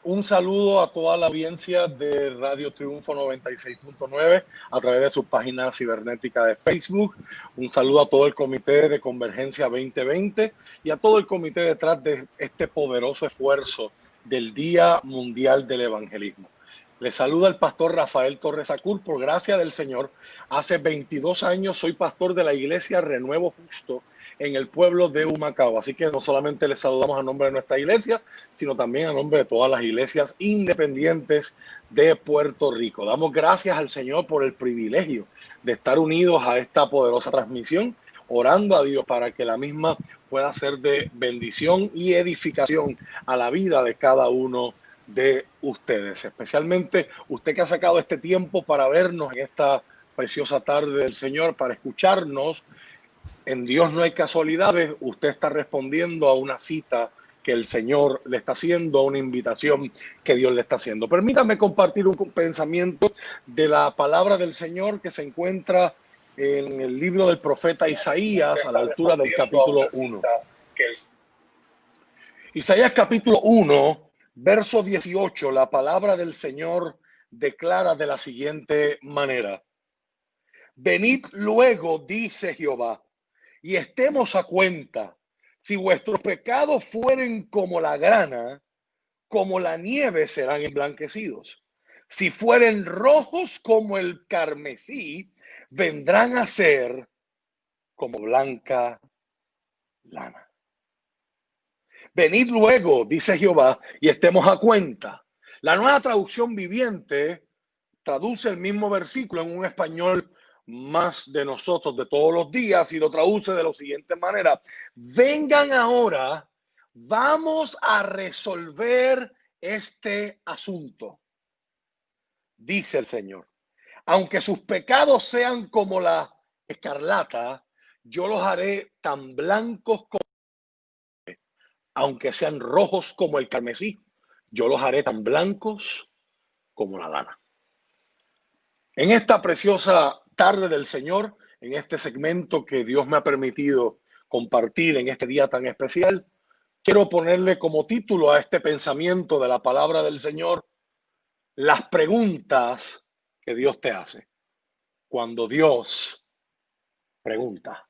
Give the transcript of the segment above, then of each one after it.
Un saludo a toda la audiencia de Radio Triunfo 96.9 a través de su página cibernética de Facebook. Un saludo a todo el Comité de Convergencia 2020 y a todo el comité detrás de este poderoso esfuerzo del Día Mundial del Evangelismo. Les saluda el pastor Rafael Torres Acur. Por gracia del Señor, hace 22 años soy pastor de la iglesia Renuevo Justo en el pueblo de Humacao. Así que no solamente les saludamos a nombre de nuestra iglesia, sino también a nombre de todas las iglesias independientes de Puerto Rico. Damos gracias al Señor por el privilegio de estar unidos a esta poderosa transmisión, orando a Dios para que la misma pueda ser de bendición y edificación a la vida de cada uno de ustedes, especialmente usted que ha sacado este tiempo para vernos en esta preciosa tarde del Señor, para escucharnos. En Dios no hay casualidades. Usted está respondiendo a una cita que el Señor le está haciendo, a una invitación que Dios le está haciendo. Permítame compartir un pensamiento de la palabra del Señor que se encuentra en el libro del profeta Isaías, a la altura del capítulo 1. Isaías capítulo 1, verso 18, la palabra del Señor declara de la siguiente manera: venid luego, dice Jehová, y estemos a cuenta. Si vuestros pecados fueren como la grana, como la nieve serán emblanquecidos. Si fueren rojos como el carmesí, vendrán a ser como blanca lana. Venid luego, dice Jehová, y estemos a cuenta. La Nueva Traducción Viviente traduce el mismo versículo en un español más de nosotros de todos los días y lo traduce de la siguiente manera: vengan ahora, vamos a resolver este asunto, dice el Señor. Aunque sus pecados sean como la escarlata, yo los haré tan blancos como, aunque sean rojos como el carmesí, yo los haré tan blancos como la lana. En esta preciosa tarde del Señor, en este segmento que Dios me ha permitido compartir en este día tan especial, quiero ponerle como título a este pensamiento de la palabra del Señor: las preguntas que Dios te hace. Cuando Dios pregunta.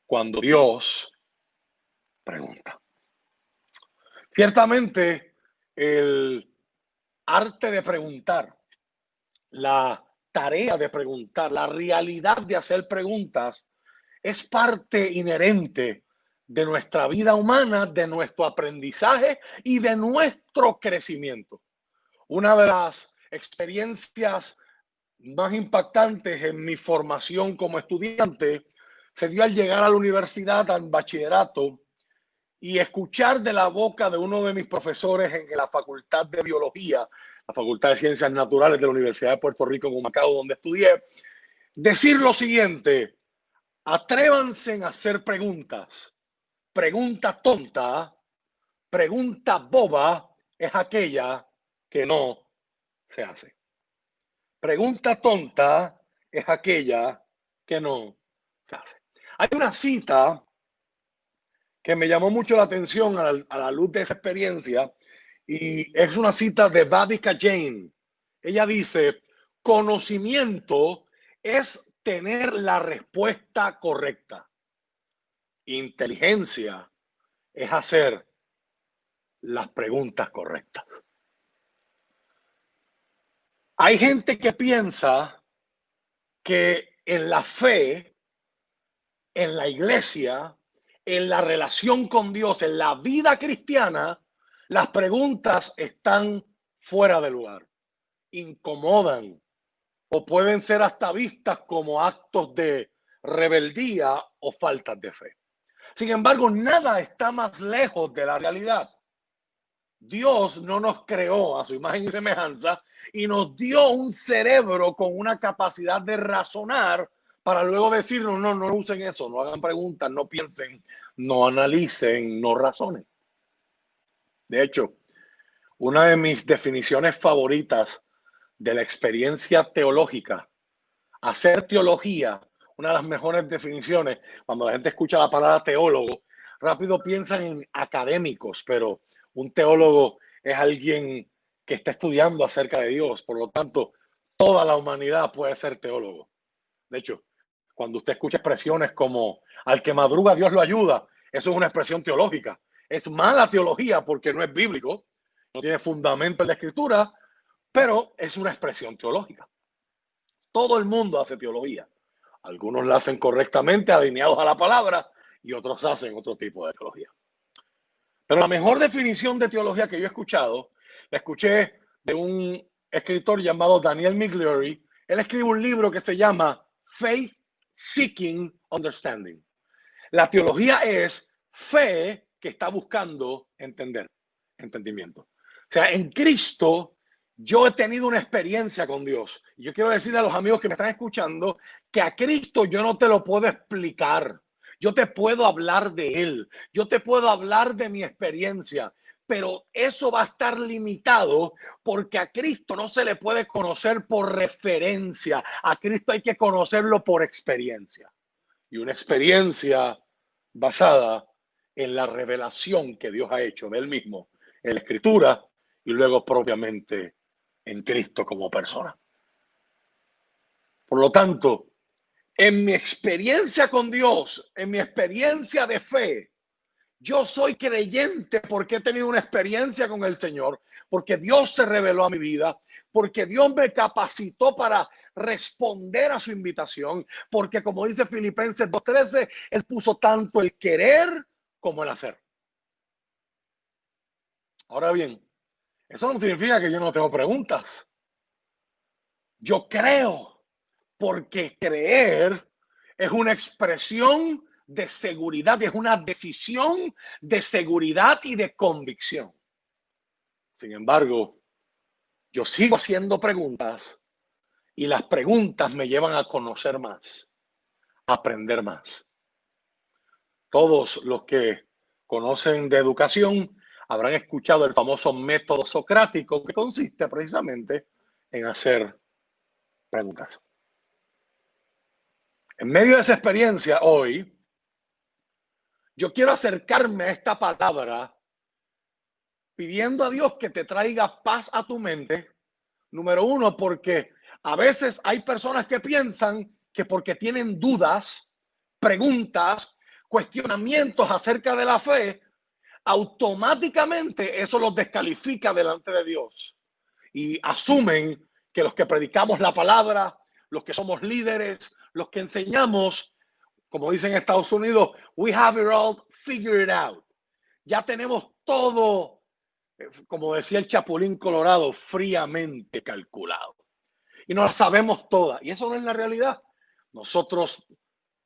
Cuando Dios pregunta. Ciertamente, el arte de preguntar, la tarea de preguntar, la realidad de hacer preguntas es parte inherente de nuestra vida humana, de nuestro aprendizaje y de nuestro crecimiento. Una de las experiencias más impactantes en mi formación como estudiante se dio al llegar a la universidad, al bachillerato, y escuchar de la boca de uno de mis profesores en la Facultad de Biología, la Facultad de Ciencias Naturales de la Universidad de Puerto Rico en Humacao, donde estudié, decir lo siguiente: atrévanse a hacer preguntas. Pregunta tonta, pregunta boba es aquella que no se hace. Pregunta tonta es aquella que no se hace. Hay una cita que me llamó mucho la atención a la luz de esa experiencia, y es una cita de Babika Jane. Ella dice: conocimiento es tener la respuesta correcta. Inteligencia es hacer las preguntas correctas. Hay gente que piensa que en la fe, en la iglesia, en la relación con Dios, en la vida cristiana, las preguntas están fuera de lugar, incomodan o pueden ser hasta vistas como actos de rebeldía o faltas de fe. Sin embargo, nada está más lejos de la realidad. Dios no nos creó a su imagen y semejanza y nos dio un cerebro con una capacidad de razonar para luego decirnos: no, no usen eso, no hagan preguntas, no piensen, no analicen, no razonen. De hecho, una de mis definiciones favoritas de la experiencia teológica, hacer teología, una de las mejores definiciones, cuando la gente escucha la palabra teólogo, rápido piensan en académicos, pero un teólogo es alguien que está estudiando acerca de Dios. Por lo tanto, toda la humanidad puede ser teólogo. De hecho, cuando usted escucha expresiones como al que madruga Dios lo ayuda, eso es una expresión teológica. Es mala teología porque no es bíblico, no tiene fundamento en la escritura, pero es una expresión teológica. Todo el mundo hace teología. Algunos la hacen correctamente, alineados a la palabra, y otros hacen otro tipo de teología. Pero la mejor definición de teología que yo he escuchado, la escuché de un escritor llamado Daniel Migliori. Él escribe un libro que se llama Faith Seeking Understanding. La teología es fe que está buscando entendimiento. O sea, en Cristo yo he tenido una experiencia con Dios. Y yo quiero decirle a los amigos que me están escuchando que a Cristo yo no te lo puedo explicar. Yo te puedo hablar de Él. Yo te puedo hablar de mi experiencia. Pero eso va a estar limitado porque a Cristo no se le puede conocer por referencia. A Cristo hay que conocerlo por experiencia. Y una experiencia basada en la revelación que Dios ha hecho de Él mismo en la Escritura y luego propiamente en Cristo como persona. Por lo tanto, en mi experiencia con Dios, en mi experiencia de fe, yo soy creyente porque he tenido una experiencia con el Señor, porque Dios se reveló a mi vida, porque Dios me capacitó para responder a su invitación, porque como dice Filipenses 2:13, Él puso tanto el querer como el hacer. Ahora bien, eso no significa que yo no tengo preguntas. Yo creo, porque creer es una expresión de seguridad, es una decisión de seguridad y de convicción. Sin embargo, yo sigo haciendo preguntas y las preguntas me llevan a conocer más, a aprender más. Todos los que conocen de educación habrán escuchado el famoso método socrático que consiste precisamente en hacer preguntas. En medio de esa experiencia hoy, yo quiero acercarme a esta palabra pidiendo a Dios que te traiga paz a tu mente. Número uno, porque a veces hay personas que piensan que porque tienen dudas, preguntas, cuestionamientos acerca de la fe, automáticamente eso los descalifica delante de Dios. Y asumen que los que predicamos la palabra, los que somos líderes, los que enseñamos, como dicen en Estados Unidos, we have it all figured out. Ya tenemos todo, como decía el Chapulín Colorado, fríamente calculado. Y no la sabemos todas. Y eso no es la realidad. Nosotros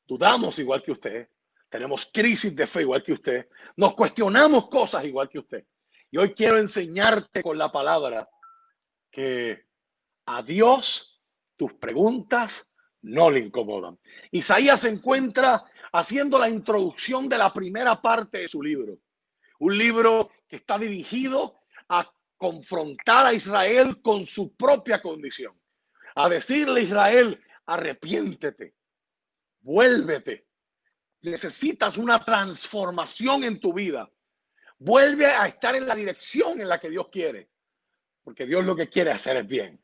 dudamos igual que usted. Tenemos crisis de fe igual que usted. Nos cuestionamos cosas igual que usted. Y hoy quiero enseñarte con la palabra que a Dios tus preguntas no le incomodan. Isaías se encuentra haciendo la introducción de la primera parte de su libro. Un libro que está dirigido a confrontar a Israel con su propia condición. A decirle a Israel, arrepiéntete, vuélvete. Necesitas una transformación en tu vida. Vuelve a estar en la dirección en la que Dios quiere. Porque Dios lo que quiere hacer es bien.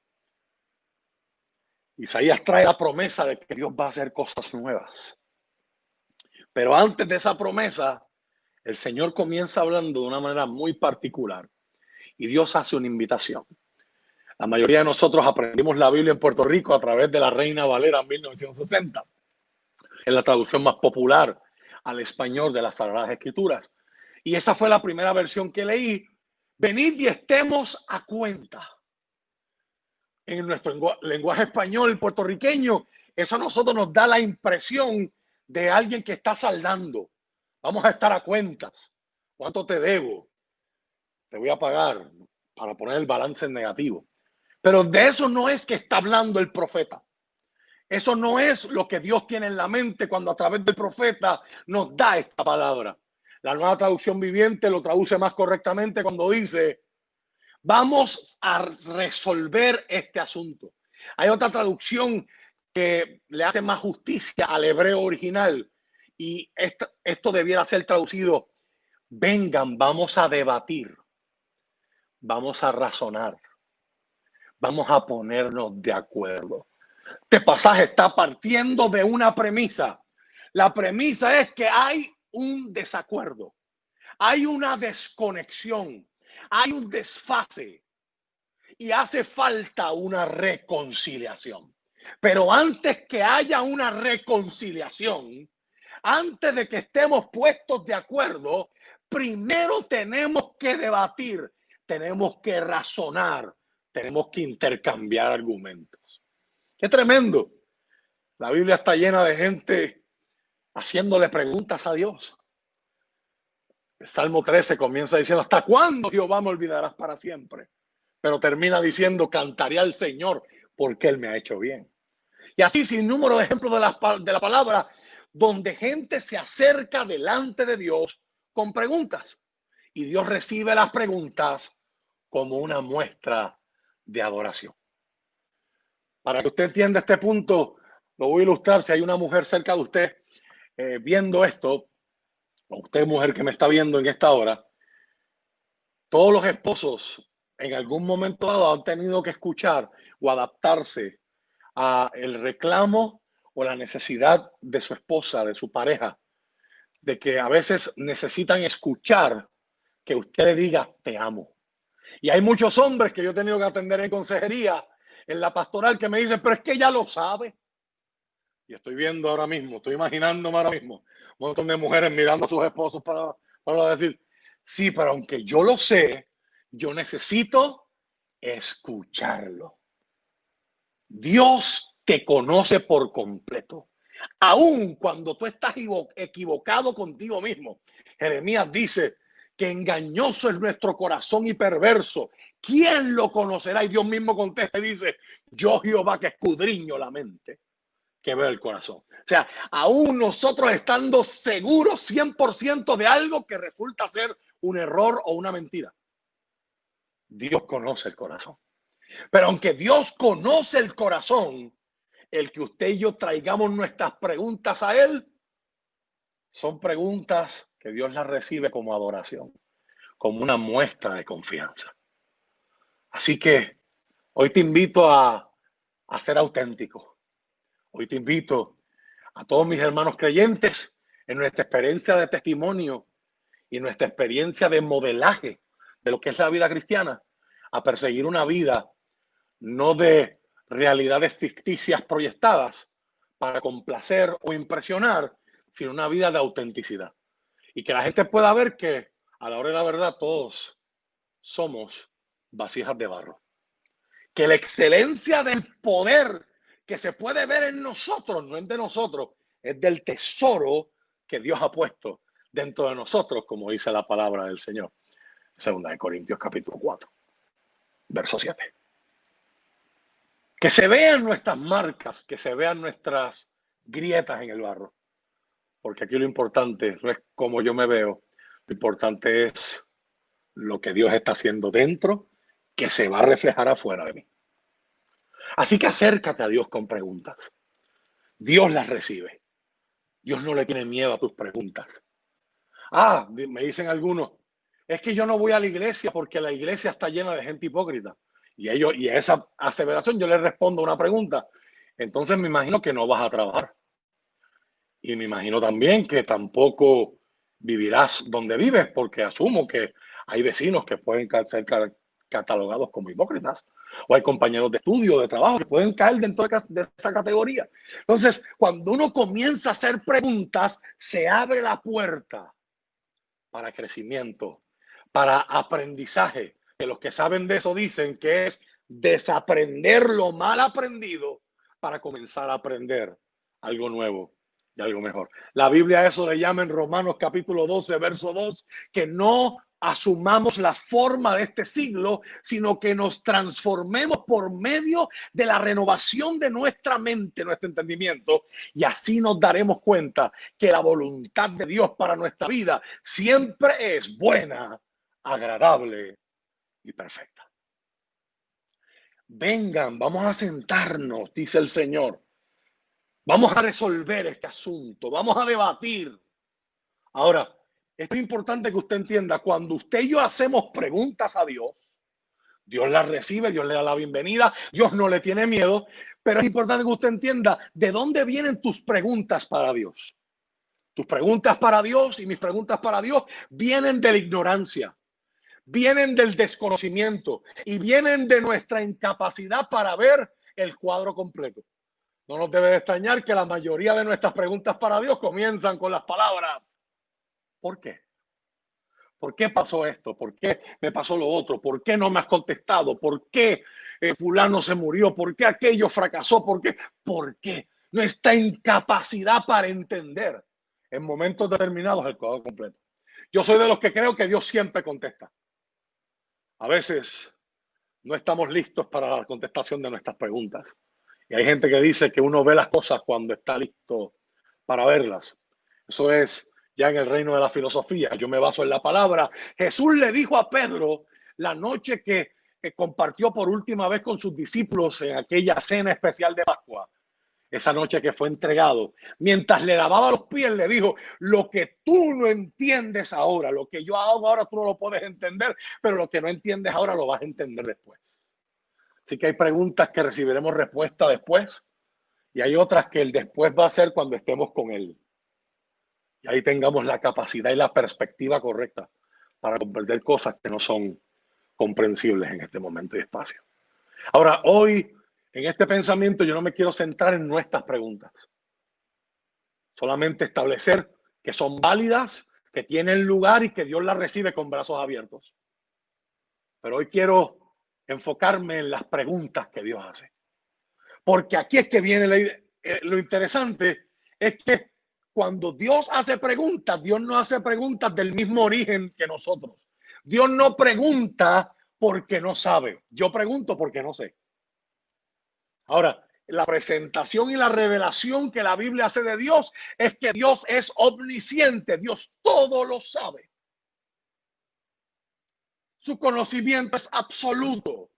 Isaías trae la promesa de que Dios va a hacer cosas nuevas. Pero antes de esa promesa, el Señor comienza hablando de una manera muy particular. Y Dios hace una invitación. La mayoría de nosotros aprendimos la Biblia en Puerto Rico a través de la Reina Valera en 1960. Es la traducción más popular al español de las Sagradas Escrituras. Y esa fue la primera versión que leí. Venid y estemos a cuenta. En nuestro lenguaje español puertorriqueño, eso a nosotros nos da la impresión de alguien que está saldando. Vamos a estar a cuentas. ¿Cuánto te debo? Te voy a pagar para poner el balance en negativo. Pero de eso no es que está hablando el profeta. Eso no es lo que Dios tiene en la mente cuando a través del profeta nos da esta palabra. La Nueva Traducción Viviente lo traduce más correctamente cuando dice, vamos a resolver este asunto. Hay otra traducción que le hace más justicia al hebreo original y esto debiera ser traducido, vengan, vamos a debatir. vamos a razonar, vamos a ponernos de acuerdo. Este pasaje está partiendo de una premisa. La premisa es que hay un desacuerdo, hay una desconexión, hay un desfase y hace falta una reconciliación. Pero antes que haya una reconciliación, antes de que estemos puestos de acuerdo, primero tenemos que debatir, tenemos que razonar, tenemos que intercambiar argumentos. ¡Qué tremendo! La Biblia está llena de gente haciéndole preguntas a Dios. El Salmo 13 comienza diciendo, ¿hasta cuándo, Jehová, me olvidarás para siempre? Pero termina diciendo, cantaré al Señor porque Él me ha hecho bien. Y así sin número de ejemplos de la palabra, donde gente se acerca delante de Dios con preguntas. Y Dios recibe las preguntas como una muestra de adoración. Para que usted entienda este punto, lo voy a ilustrar. Si hay una mujer cerca de usted viendo esto, o usted mujer que me está viendo en esta hora, todos los esposos en algún momento dado han tenido que escuchar o adaptarse a el reclamo o la necesidad de su esposa, de su pareja, de que a veces necesitan escuchar que usted le diga te amo. Y hay muchos hombres que yo he tenido que atender en consejería, en la pastoral, que me dicen, pero es que ella lo sabe. Y estoy viendo ahora mismo, estoy imaginándome ahora mismo un montón de mujeres mirando a sus esposos para decir, sí, pero aunque yo lo sé, yo necesito escucharlo. Dios te conoce por completo, aun cuando tú estás equivocado contigo mismo. Jeremías dice que engañoso es nuestro corazón y perverso. ¿Quién lo conocerá? Y Dios mismo contesta y dice, yo Jehová que escudriño la mente, que veo el corazón. O sea, aún nosotros estando seguros 100% de algo que resulta ser un error o una mentira, Dios conoce el corazón. Pero aunque Dios conoce el corazón, el que usted y yo traigamos nuestras preguntas a Él, son preguntas que Dios las recibe como adoración, como una muestra de confianza. Así que hoy te invito a ser auténtico. Hoy te invito a todos mis hermanos creyentes en nuestra experiencia de testimonio y nuestra experiencia de modelaje de lo que es la vida cristiana, a perseguir una vida no de realidades ficticias proyectadas para complacer o impresionar, sino una vida de autenticidad. Y que la gente pueda ver que a la hora de la verdad todos somos vasijas de barro. Que la excelencia del poder que se puede ver en nosotros, no es de nosotros, es del tesoro que Dios ha puesto dentro de nosotros, como dice la palabra del Señor. Segunda de Corintios capítulo 4, verso 7. Que se vean nuestras marcas, que se vean nuestras grietas en el barro. Porque aquí lo importante no es cómo yo me veo, lo importante es lo que Dios está haciendo dentro, que se va a reflejar afuera de mí. Así que acércate a Dios con preguntas. Dios las recibe. Dios no le tiene miedo a tus preguntas. Me dicen algunos, es que yo no voy a la iglesia porque la iglesia está llena de gente hipócrita. Y a esa aseveración yo le respondo una pregunta. Entonces me imagino que no vas a trabajar. Y me imagino también que tampoco vivirás donde vives, porque asumo que hay vecinos que pueden ser catalogados como hipócritas, o hay compañeros de estudio, de trabajo, que pueden caer dentro de esa categoría. Entonces, cuando uno comienza a hacer preguntas, se abre la puerta para crecimiento, para aprendizaje, que los que saben de eso dicen que es desaprender lo mal aprendido para comenzar a aprender algo nuevo y algo mejor. La Biblia a eso le llama en Romanos capítulo 12, verso 2, que no asumamos la forma de este siglo, sino que nos transformemos por medio de la renovación de nuestra mente, nuestro entendimiento, y así nos daremos cuenta que la voluntad de Dios para nuestra vida siempre es buena, agradable y perfecta. Vengan, vamos a sentarnos, dice el Señor. Vamos a resolver este asunto, vamos a debatir. Ahora, esto es importante que usted entienda, cuando usted y yo hacemos preguntas a Dios, Dios la recibe, Dios le da la bienvenida, Dios no le tiene miedo, pero es importante que usted entienda de dónde vienen tus preguntas para Dios. Tus preguntas para Dios y mis preguntas para Dios vienen de la ignorancia, vienen del desconocimiento y vienen de nuestra incapacidad para ver el cuadro completo. No nos debe de extrañar que la mayoría de nuestras preguntas para Dios comienzan con las palabras: ¿por qué? ¿Por qué pasó esto? ¿Por qué me pasó lo otro? ¿Por qué no me has contestado? ¿Por qué fulano se murió? ¿Por qué aquello fracasó? ¿Por qué? ¿Por qué? Nuestra incapacidad para entender en momentos determinados el cuadro completo. Yo soy de los que creo que Dios siempre contesta. A veces no estamos listos para la contestación de nuestras preguntas. Y hay gente que dice que uno ve las cosas cuando está listo para verlas. Eso es ya en el reino de la filosofía. Yo me baso en la palabra. Jesús le dijo a Pedro la noche que compartió por última vez con sus discípulos en aquella cena especial de Pascua, esa noche que fue entregado, mientras le lavaba los pies, le dijo: lo que tú no entiendes ahora, lo que yo hago ahora tú no lo puedes entender, pero lo que no entiendes ahora lo vas a entender después. Así que hay preguntas que recibiremos respuesta después y hay otras que el después va a ser cuando estemos con Él. Y ahí tengamos la capacidad y la perspectiva correcta para comprender cosas que no son comprensibles en este momento y espacio. Ahora, hoy, en este pensamiento, yo no me quiero centrar en nuestras preguntas. Solamente establecer que son válidas, que tienen lugar y que Dios las recibe con brazos abiertos. Pero hoy quiero enfocarme en las preguntas que Dios hace. Porque aquí es que viene lo interesante, es que cuando Dios hace preguntas, Dios no hace preguntas del mismo origen que nosotros. Dios no pregunta porque no sabe. Yo pregunto porque no sé. Ahora, la presentación y la revelación que la Biblia hace de Dios es que Dios es omnisciente. Dios todo lo sabe. Su conocimiento es absoluto.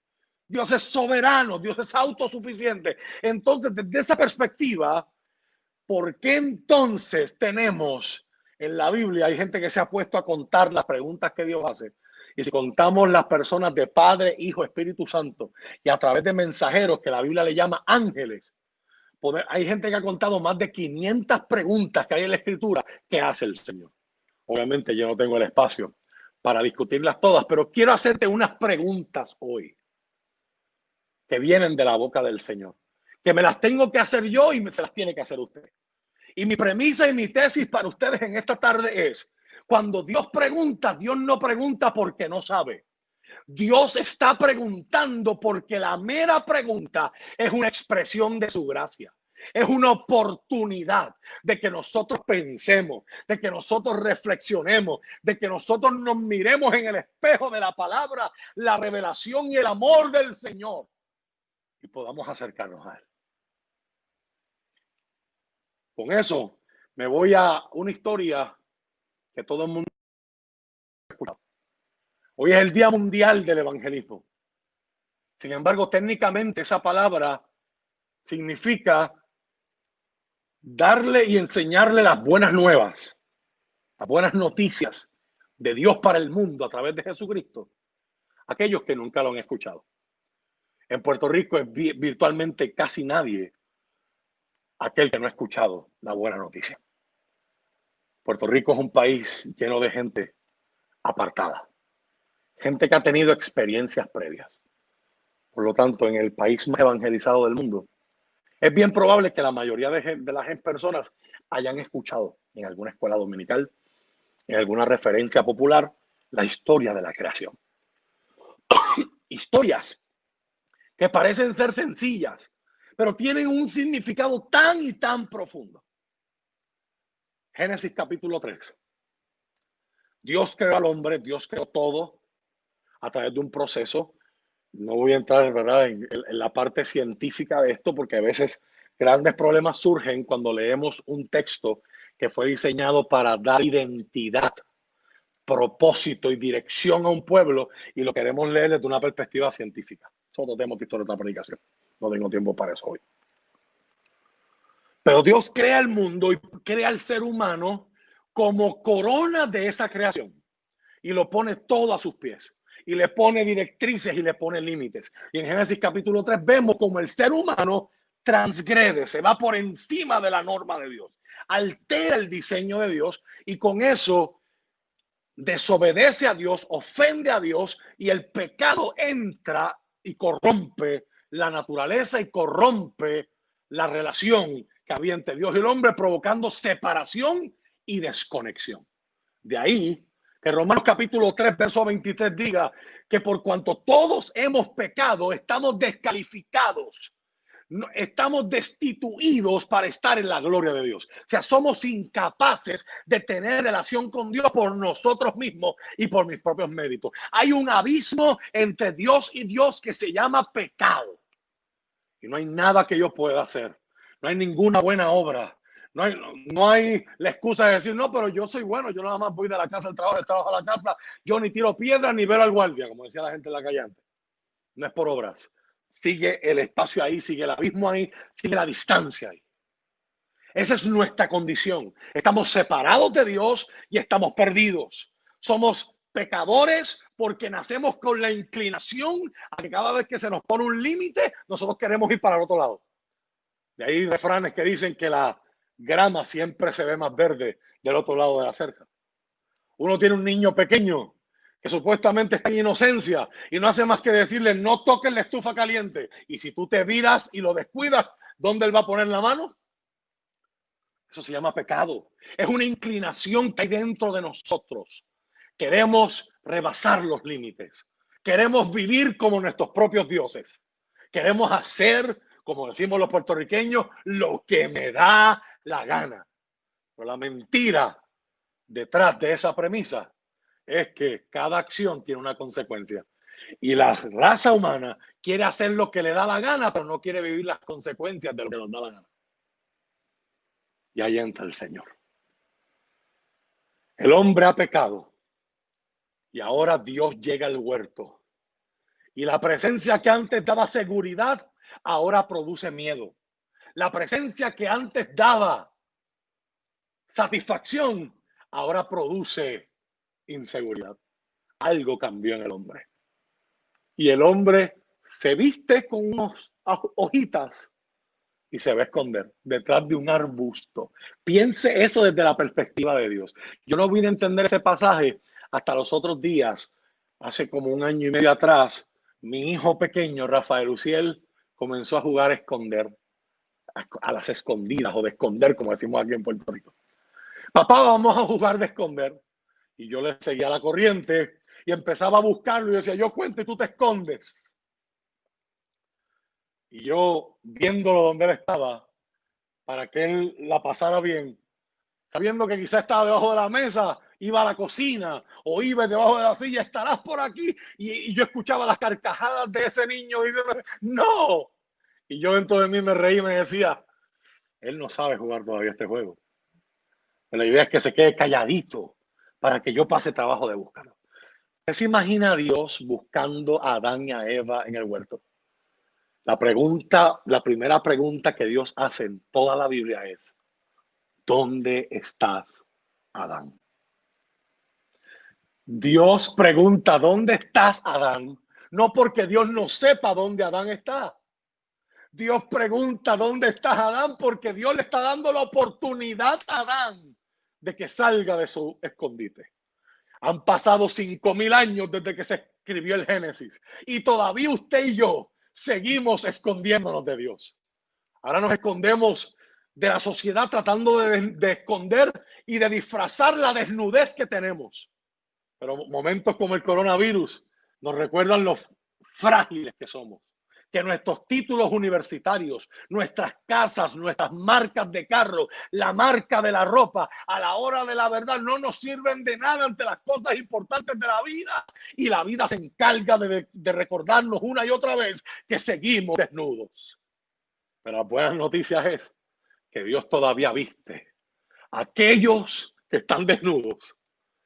Dios es soberano, Dios es autosuficiente. Entonces, desde esa perspectiva, ¿por qué entonces tenemos en la Biblia, hay gente que se ha puesto a contar las preguntas que Dios hace? Y si contamos las personas de Padre, Hijo, Espíritu Santo, y a través de mensajeros que la Biblia le llama ángeles, hay gente que ha contado más de 500 preguntas que hay en la Escritura que hace el Señor. Obviamente yo no tengo el espacio para discutirlas todas, pero quiero hacerte unas preguntas hoy que vienen de la boca del Señor, que me las tengo que hacer yo y se las tiene que hacer usted. Y mi premisa y mi tesis para ustedes en esta tarde es: cuando Dios pregunta, Dios no pregunta porque no sabe. Dios está preguntando porque la mera pregunta es una expresión de su gracia. Es una oportunidad de que nosotros pensemos, de que nosotros reflexionemos, de que nosotros nos miremos en el espejo de la palabra, la revelación y el amor del Señor y podamos acercarnos a Él. Con eso me voy a una historia que todo el mundo ha escuchado. Hoy es el Día Mundial del Evangelismo. Sin embargo, técnicamente esa palabra significa darle y enseñarle las buenas nuevas, las buenas noticias de Dios para el mundo a través de Jesucristo a aquellos que nunca lo han escuchado. En Puerto Rico es virtualmente casi nadie aquel que no ha escuchado la buena noticia. Puerto Rico es un país lleno de gente apartada, gente que ha tenido experiencias previas. Por lo tanto, en el país más evangelizado del mundo, es bien probable que la mayoría de las personas hayan escuchado en alguna escuela dominical, en alguna referencia popular, la historia de la creación. Historias que parecen ser sencillas, pero tienen un significado tan y tan profundo. Génesis capítulo 3. Dios creó al hombre, Dios creó todo a través de un proceso. No voy a entrar, ¿verdad?, en la parte científica de esto, porque a veces grandes problemas surgen cuando leemos un texto que fue diseñado para dar identidad, propósito y dirección a un pueblo y lo queremos leer desde una perspectiva científica. Eso lo tenemos visto en otra predicación. No tengo tiempo para eso hoy. Pero Dios crea el mundo y crea al ser humano como corona de esa creación y lo pone todo a sus pies. y le pone directrices y le pone límites. Y en Génesis capítulo 3 vemos como el ser humano transgrede, se va por encima de la norma de Dios, altera el diseño de Dios y con eso desobedece a Dios, ofende a Dios y el pecado entra y corrompe la naturaleza y corrompe la relación que había entre Dios y el hombre, provocando separación y desconexión. De ahí que Romanos capítulo 3, verso 23 diga que por cuanto todos hemos pecado, estamos descalificados. Estamos destituidos para estar en la gloria de Dios. O sea, somos incapaces de tener relación con Dios por nosotros mismos y por mis propios méritos. Hay un abismo entre Dios y Dios que se llama pecado. Y no hay nada que yo pueda hacer. No hay ninguna buena obra. No hay la excusa de decir, no, pero yo soy bueno. Yo nada más voy de la casa al trabajo, del trabajo a la casa. Yo ni tiro piedras ni velo al guardia, como decía la gente en la calle antes. No es por obras. Sigue el espacio ahí, sigue el abismo ahí, sigue la distancia ahí. Esa es nuestra condición. Estamos separados de Dios y estamos perdidos. Somos pecadores porque nacemos con la inclinación a que cada vez que se nos pone un límite, nosotros queremos ir para el otro lado. De ahí refranes que dicen que la grama siempre se ve más verde del otro lado de la cerca. Uno tiene un niño pequeño que supuestamente está en inocencia y no hace más que decirle no toques la estufa caliente. Y si tú te viras y lo descuidas, ¿dónde él va a poner la mano? Eso se llama pecado. Es una inclinación que hay dentro de nosotros. Queremos rebasar los límites. Queremos vivir como nuestros propios dioses. Queremos hacer, como decimos los puertorriqueños, lo que me da la gana. Pero la mentira detrás de esa premisa es que cada acción tiene una consecuencia. Y la raza humana quiere hacer lo que le da la gana, pero no quiere vivir las consecuencias de lo que nos da la gana. Y ahí entra el Señor. El hombre ha pecado y ahora Dios llega al huerto. Y la presencia que antes daba seguridad, ahora produce miedo. La presencia que antes daba satisfacción, ahora produce inseguridad. Algo cambió en el hombre. Y el hombre se viste con unas hojitas y se va a esconder detrás de un arbusto. Piense eso desde la perspectiva de Dios. Yo no vine a entender ese pasaje hasta los otros días. Hace como 1 año y medio atrás, mi hijo pequeño, Rafael Uciel, comenzó a jugar a esconder, a las escondidas o de esconder, como decimos aquí en Puerto Rico. Papá, vamos a jugar de esconder. Y yo le seguía la corriente y empezaba a buscarlo y decía, yo cuento y tú te escondes. Y yo, viéndolo donde él estaba, para que él la pasara bien, sabiendo que quizás estaba debajo de la mesa, iba a la cocina o iba debajo de la silla, estarás por aquí. Y yo escuchaba las carcajadas de ese niño diciendo, ¡no! Y yo dentro de mí me reí y me decía, él no sabe jugar todavía este juego. Pero la idea es que se quede calladito para que yo pase trabajo de buscarlo. ¿Qué se imagina a Dios buscando a Adán y a Eva en el huerto? La primera pregunta que Dios hace en toda la Biblia es, ¿dónde estás, Adán? Dios pregunta, ¿dónde estás, Adán? No porque Dios no sepa dónde Adán está. Dios pregunta, ¿dónde estás, Adán? Porque Dios le está dando la oportunidad a Adán de que salga de su escondite. Han pasado 5,000 años desde que se escribió el Génesis y todavía usted y yo seguimos escondiéndonos de Dios. Ahora nos escondemos de la sociedad tratando de esconder y de disfrazar la desnudez que tenemos. Pero momentos como el coronavirus nos recuerdan lo frágiles que somos. Que nuestros títulos universitarios, nuestras casas, nuestras marcas de carro, la marca de la ropa, a la hora de la verdad no nos sirven de nada ante las cosas importantes de la vida. Y la vida se encarga de recordarnos una y otra vez que seguimos desnudos. Pero las buenas noticias es que Dios todavía viste a aquellos que están desnudos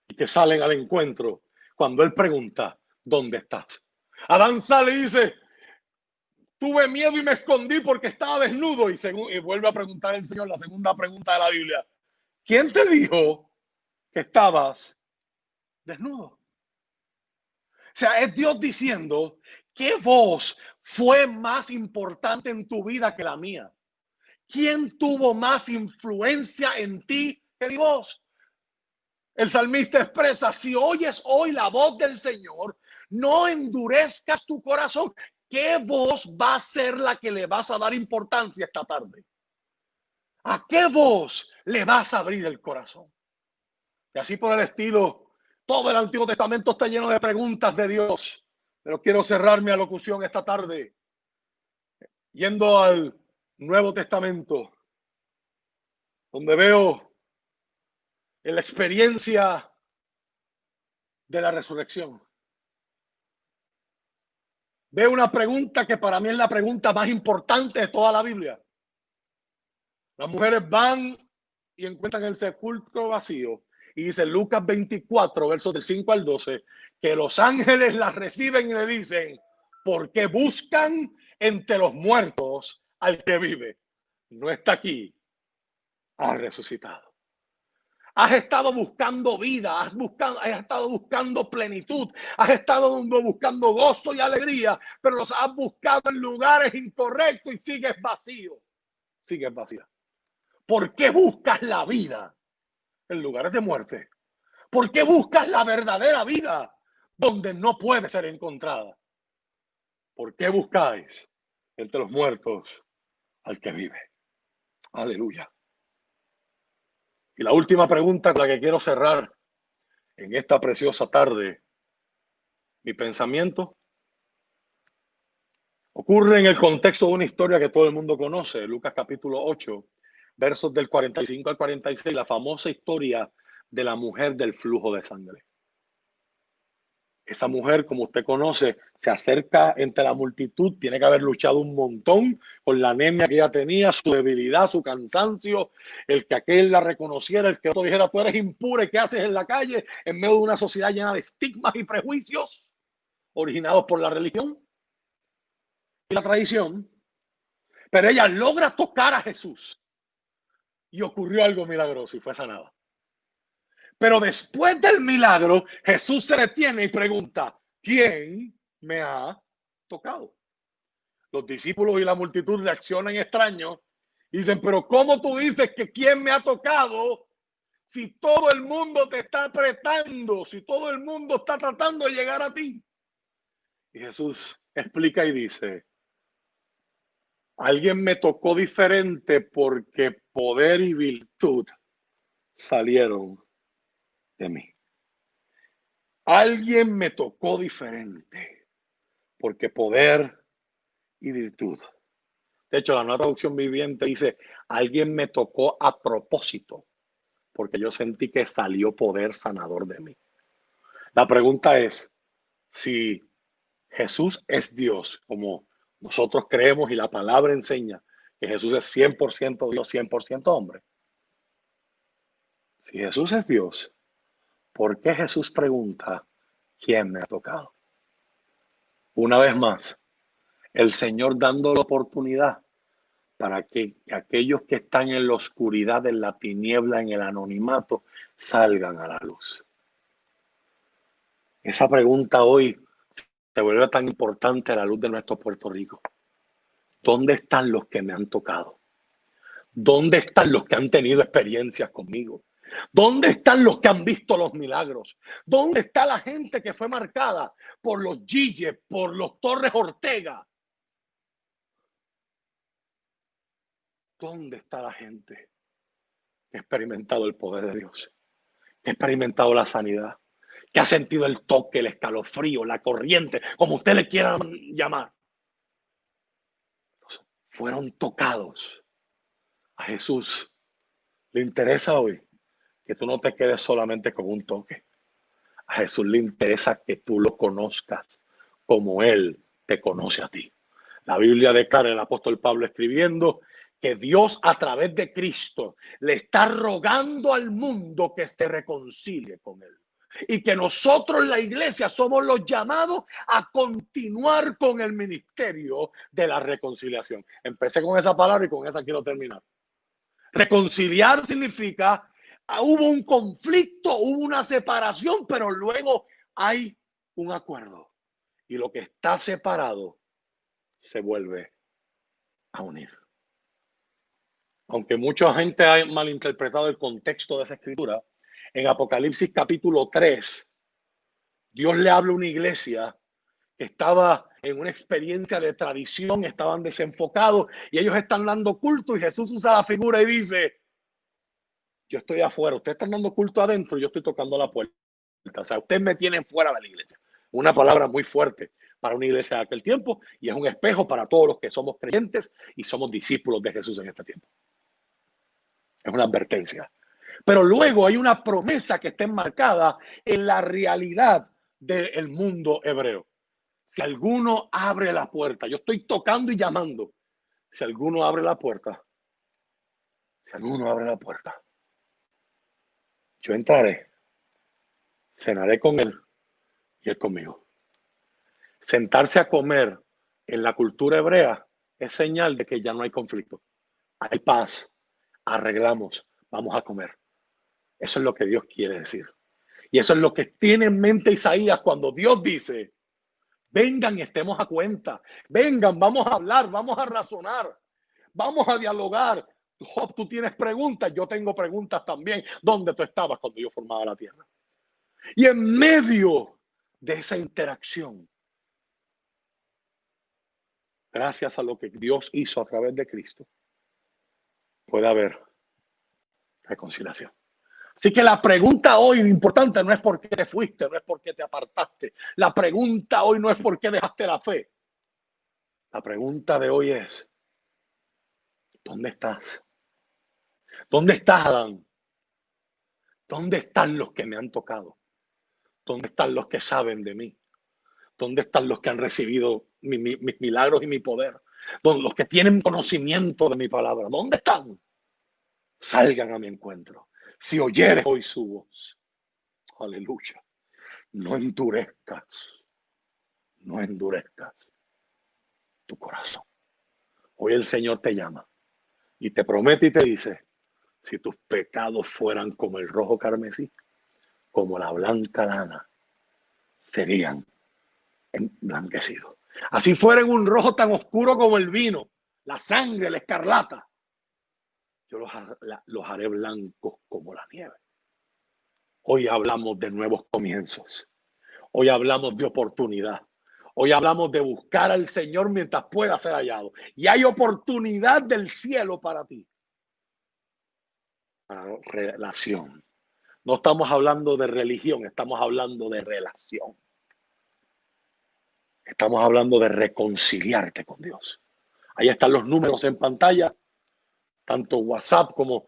y que salen al encuentro cuando Él pregunta, ¿dónde estás? Adán sale y dice, tuve miedo y me escondí porque estaba desnudo. Y vuelve a preguntar el Señor la segunda pregunta de la Biblia. ¿Quién te dijo que estabas desnudo? sea, es Dios diciendo, ¿qué voz fue más importante en tu vida que la mía? ¿Quién tuvo más influencia en ti que mi voz? El salmista expresa, si oyes hoy la voz del Señor, no endurezcas tu corazón. ¿Qué voz va a ser la que le vas a dar importancia esta tarde? ¿A qué voz le vas a abrir el corazón? Y así por el estilo, todo el Antiguo Testamento está lleno de preguntas de Dios. Pero quiero cerrar mi alocución esta tarde yendo al Nuevo Testamento, donde veo en la experiencia de la resurrección. Veo una pregunta que para mí es la pregunta más importante de toda la Biblia. Las mujeres van y encuentran el sepulcro vacío. Y dice Lucas 24, versos del 5 al 12, que los ángeles las reciben y le dicen, ¿por qué buscan entre los muertos al que vive? No está aquí, ha resucitado. Has estado buscando vida, has estado buscando plenitud, has estado buscando gozo y alegría, pero los has buscado en lugares incorrectos y sigues vacío. Sigues vacía. ¿Por qué buscas la vida en lugares de muerte? ¿Por qué buscas la verdadera vida donde no puede ser encontrada? ¿Por qué buscáis entre los muertos al que vive? Aleluya. Y la última pregunta con la que quiero cerrar en esta preciosa tarde, mi pensamiento, ocurre en el contexto de una historia que todo el mundo conoce, Lucas capítulo 8, versos del 45 al 46, la famosa historia de la mujer del flujo de sangre. Esa mujer, como usted conoce, se acerca entre la multitud, tiene que haber luchado un montón con la anemia que ella tenía, su debilidad, su cansancio, el que aquel la reconociera, el que otro dijera, tú eres impura, ¿qué haces en la calle? En medio de una sociedad llena de estigmas y prejuicios originados por la religión y la tradición. Pero ella logra tocar a Jesús y ocurrió algo milagroso y fue sanada. Pero después del milagro, Jesús se detiene y pregunta, ¿quién me ha tocado? Los discípulos y la multitud reaccionan extraños y dicen, pero ¿cómo tú dices que quién me ha tocado si todo el mundo te está apretando, si todo el mundo está tratando de llegar a ti? Y Jesús explica y dice, alguien me tocó diferente porque poder y virtud salieron de mí. Alguien me tocó diferente porque poder y virtud. De hecho, la nueva traducción viviente dice, alguien me tocó a propósito porque yo sentí que salió poder sanador de mí. La pregunta es, si Jesús es Dios, como nosotros creemos y la palabra enseña que Jesús es 100% Dios, 100% hombre. Si Jesús es Dios, ¿por qué Jesús pregunta quién me ha tocado? Una vez más, el Señor dando la oportunidad para que aquellos que están en la oscuridad, en la tiniebla, en el anonimato, salgan a la luz. Esa pregunta hoy se vuelve tan importante a la luz de nuestro Puerto Rico. ¿Dónde están los que me han tocado? ¿Dónde están los que han tenido experiencias conmigo? ¿Dónde están los que han visto los milagros? ¿Dónde está la gente que fue marcada por los Gilles, por los Torres Ortega? ¿Dónde está la gente que ha experimentado el poder de Dios? Que ha experimentado la sanidad, que ha sentido el toque, el escalofrío, la corriente, como usted le quiera llamar. Fueron tocados. A Jesús le interesa hoy que tú no te quedes solamente con un toque. A Jesús le interesa que tú lo conozcas como Él te conoce a ti. La Biblia declara, el apóstol Pablo escribiendo, que Dios a través de Cristo le está rogando al mundo que se reconcilie con Él. Y que nosotros, la iglesia, somos los llamados a continuar con el ministerio de la reconciliación. Empecé con esa palabra y con esa quiero terminar. Reconciliar significa, hubo un conflicto, hubo una separación, pero luego hay un acuerdo. Y lo que está separado se vuelve a unir. Aunque mucha gente ha malinterpretado el contexto de esa escritura, en Apocalipsis capítulo 3, Dios le habla a una iglesia que estaba en una experiencia de tradición, estaban desenfocados y ellos están dando culto y Jesús usa la figura y dice, yo estoy afuera, ustedes están dando culto adentro, yo estoy tocando la puerta. O sea, ustedes me tienen fuera de la iglesia. Una palabra muy fuerte para una iglesia de aquel tiempo y es un espejo para todos los que somos creyentes y somos discípulos de Jesús en este tiempo. Es una advertencia. Pero luego hay una promesa que está enmarcada en la realidad del mundo hebreo. Si alguno abre la puerta, yo estoy tocando y llamando. Si alguno abre la puerta, yo entraré, cenaré con él y él conmigo. Sentarse a comer en la cultura hebrea es señal de que ya no hay conflicto. Hay paz, arreglamos, vamos a comer. Eso es lo que Dios quiere decir. Y eso es lo que tiene en mente Isaías cuando Dios dice, vengan y estemos a cuenta. Vengan, vamos a hablar, vamos a razonar, vamos a dialogar. Job, tú tienes preguntas, yo tengo preguntas también. ¿Dónde tú estabas cuando yo formaba la tierra? Y en medio de esa interacción, gracias a lo que Dios hizo a través de Cristo, puede haber reconciliación. Así que la pregunta hoy importante no es por qué te fuiste, no es por qué te apartaste. La pregunta hoy no es por qué dejaste la fe. La pregunta de hoy es, ¿dónde estás? ¿Dónde estás, Adán? ¿Dónde están los que me han tocado? ¿Dónde están los que saben de mí? ¿Dónde están los que han recibido mis milagros y mi poder? ¿Dónde los que tienen conocimiento de mi palabra? ¿Dónde están? Salgan a mi encuentro. Si oyeres hoy su voz, aleluya, no endurezcas tu corazón. Hoy el Señor te llama y te promete y te dice, si tus pecados fueran como el rojo carmesí, como la blanca lana, serían emblanquecidos. Así fueran un rojo tan oscuro como el vino, la sangre, la escarlata, yo los haré blancos como la nieve. Hoy hablamos de nuevos comienzos. Hoy hablamos de oportunidad. Hoy hablamos de buscar al Señor mientras pueda ser hallado. Y hay oportunidad del cielo para ti. Para relación. No estamos hablando de religión, estamos hablando de relación. Estamos hablando de reconciliarte con Dios. Ahí están los números en pantalla, tanto WhatsApp como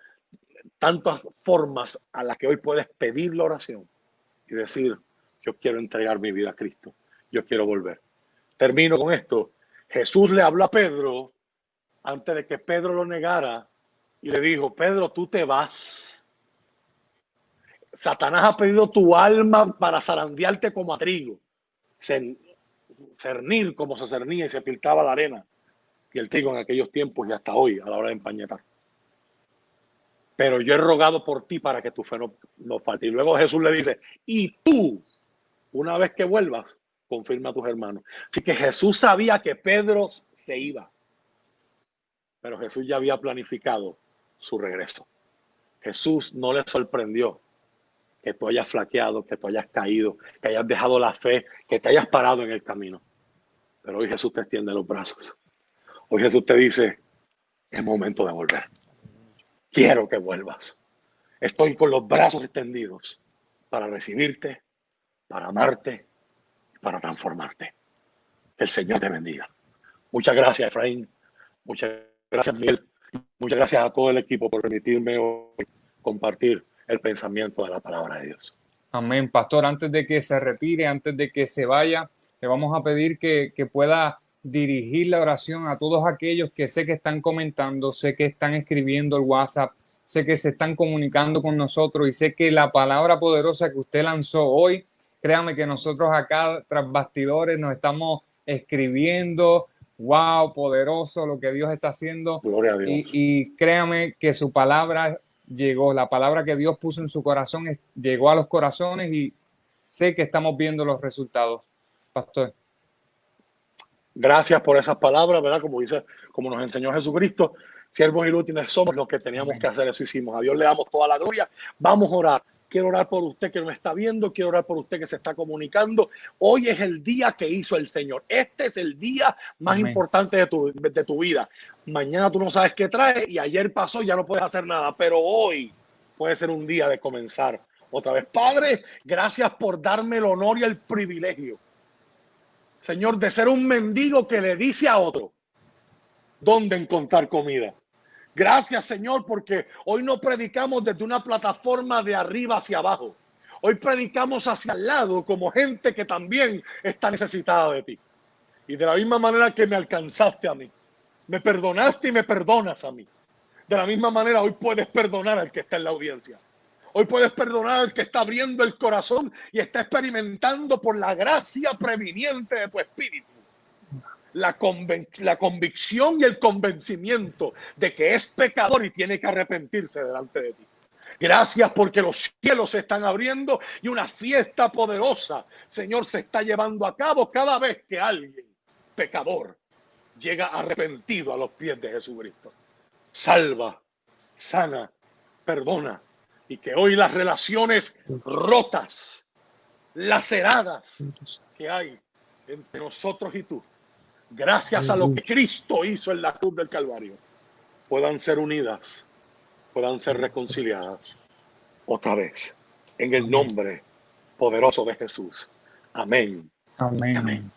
tantas formas a las que hoy puedes pedir la oración y decir, yo quiero entregar mi vida a Cristo, yo quiero volver. Termino con esto. Jesús le habló a Pedro antes de que Pedro lo negara y le dijo, Pedro, tú te vas. Satanás ha pedido tu alma para zarandearte como a trigo, cernir como se cernía y se filtraba la arena y el trigo en aquellos tiempos y hasta hoy a la hora de empañetar. Pero yo he rogado por ti para que tu fe no falte. Y luego Jesús le dice, y tú, una vez que vuelvas, confirma a tus hermanos. Así que Jesús sabía que Pedro se iba. Pero Jesús ya había planificado su regreso. Jesús no le sorprendió que tú hayas flaqueado, que tú hayas caído, que hayas dejado la fe, que te hayas parado en el camino. Pero hoy Jesús te extiende los brazos. Hoy Jesús te dice, es momento de volver. Quiero que vuelvas. Estoy con los brazos extendidos para recibirte, para amarte, para transformarte. Que el Señor te bendiga. Muchas gracias, Efraín. Muchas gracias, Miguel. Muchas gracias a todo el equipo por permitirme hoy compartir el pensamiento de la palabra de Dios. Amén. Pastor, antes de que se retire, antes de que se vaya, le vamos a pedir que pueda dirigir la oración a todos aquellos que sé que están comentando, sé que están escribiendo el WhatsApp, sé que se están comunicando con nosotros y sé que la palabra poderosa que usted lanzó hoy, créame que nosotros acá tras bastidores nos estamos escribiendo, wow, poderoso lo que Dios está haciendo. Gloria a Dios. Y créame que su palabra llegó, la palabra que Dios puso en su corazón llegó a los corazones sé que estamos viendo los resultados, pastor. Gracias por esas palabras, ¿verdad? Como nos enseñó Jesucristo, siervos inútiles somos, los que teníamos que hacer, eso hicimos. A Dios le damos toda la gloria. Vamos a orar. Quiero orar por usted que nos está viendo, quiero orar por usted que se está comunicando. Hoy es el día que hizo el Señor. Este es el día más importante de tu vida. Mañana tú no sabes qué trae y ayer pasó, ya no puedes hacer nada, pero hoy puede ser un día de comenzar otra vez. Padre, gracias por darme el honor y el privilegio, Señor, de ser un mendigo que le dice a otro dónde encontrar comida. Gracias, Señor, porque hoy no predicamos desde una plataforma de arriba hacia abajo. Hoy predicamos hacia el lado como gente que también está necesitada de ti. Y de la misma manera que me alcanzaste a mí, me perdonaste y me perdonas a mí. De la misma manera hoy puedes perdonar al que está en la audiencia. Hoy puedes perdonar al que está abriendo el corazón y está experimentando por la gracia previniente de tu espíritu la convicción y el convencimiento de que es pecador y tiene que arrepentirse delante de ti. Gracias porque los cielos se están abriendo y una fiesta poderosa, Señor, se está llevando a cabo cada vez que alguien pecador llega arrepentido a los pies de Jesucristo. Salva, sana, perdona, y que hoy las relaciones rotas, laceradas que hay entre nosotros y tú, gracias a lo que Cristo hizo en la cruz del Calvario, puedan ser unidas, puedan ser reconciliadas otra vez, en el nombre poderoso de Jesús. Amén. Amén. Amén.